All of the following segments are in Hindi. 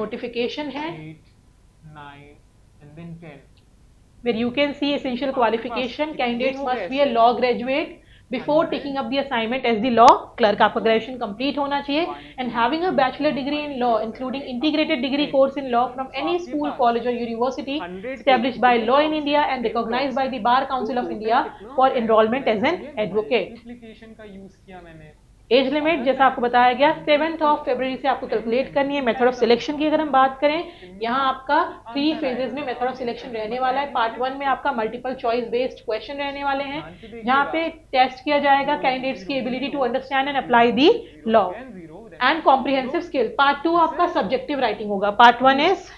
नोटिफिकेशन है 8, 9 and then 10. where you can see essential qualification इतने candidates हो must गए be a ऐसे? law graduate before taking up the assignment as the law clerk. आपका ग्रेजुएशन कंप्लीट होना चाहिए and having a bachelor degree in law including integrated degree course in law from any school college और university established by law in India and recognized by the Bar Council of India for enrollment as an advocate। Application का यूज किया मैंने। एज लिमिट जैसा आपको बताया गया 7th ऑफ फरवरी से आपको कैलकुलेट करनी है। मेथड ऑफ सिलेक्शन की अगर हम बात करें, यहाँ आपका 3 फेजेस में मेथड ऑफ सिलेक्शन रहने वाला है। पार्ट 1 में आपका मल्टीपल चॉइस बेस्ड क्वेश्चन रहने वाले हैं, जहाँ पे टेस्ट किया जाएगा कैंडिडेट्स की ability to understand and apply the law and comprehensive skill. Part 2 आपका सब्जेक्टिव राइटिंग होगा। Part 1 is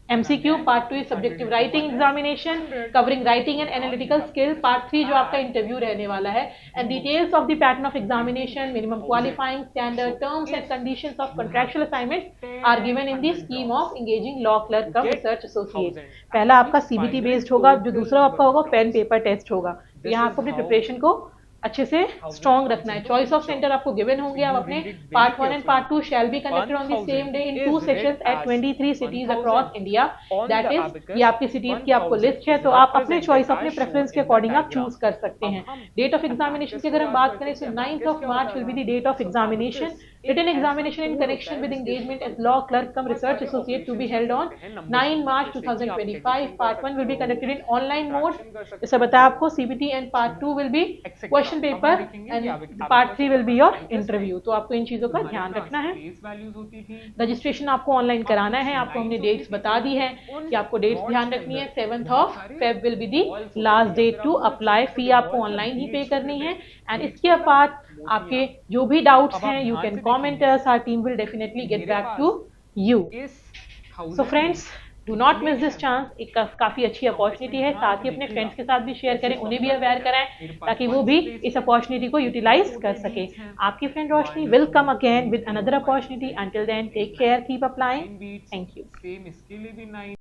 MCQ, part 2 is subjective writing examination covering writing and analytical skill. Part 3 जो आपका इंटरव्यू रहने वाला है and details of the pattern of examination, minimum qualifying standard, terms and conditions of contractual assignment are given in the scheme of engaging law clerk cum research associate. पहला आपका CBT बेस्ड होगा, जो दूसरा आपका होगा पेन पेपर टेस्ट होगा। तो यहाँ आपको अपनी प्रिपरेशन को अच्छे से स्ट्रॉन्ग रखना है। चॉइस ऑफ सेंटर आपको गिवन होंगे। आप अपने part 1 and part 2 shall be conducted on the same day in 2 sessions at 23 cities across India. That is, ये आपकी सिटीज की आपको लिस्ट है, तो आप अपने चॉइस अपने प्रेफरेंस के अकॉर्डिंग आप चूज कर सकते हैं। डेट ऑफ एग्जामिनेशन की अगर हम बात करें तो 9th of March will be the date of examination. Written examination in connection with engagement as law clerk cum research associate to be held on 9 March 2025. Part 1 will be conducted in online mode. जैसे बताया आपको CBT and Part 2 will be question paper and Part 3 will be your interview. तो आपको इन चीजों का ध्यान रखना है। रजिस्ट्रेशन आपको ऑनलाइन कराना है। आपको हमने डेट्स बता दी है कि आपको डेट्स ध्यान रखनी है। 7th of Feb will be the last date to apply। फी आपको ऑनलाइन ही पे करनी है एंड इसके अपार्ट आपके जो भी डाउट्स हैं you can comment us, our team will definitely get back to you. So friends, do not miss this chance. एक काफी अच्छी अपॉर्चुनिटी है, साथ ही अपने फ्रेंड्स के साथ भी शेयर करें, उन्हें भी अवेयर कराएं ताकि वो भी इस अपॉर्चुनिटी को यूटिलाइज कर सके। आपकी friend Roshni will come again with another opportunity. Until then take care, keep applying. Thank you.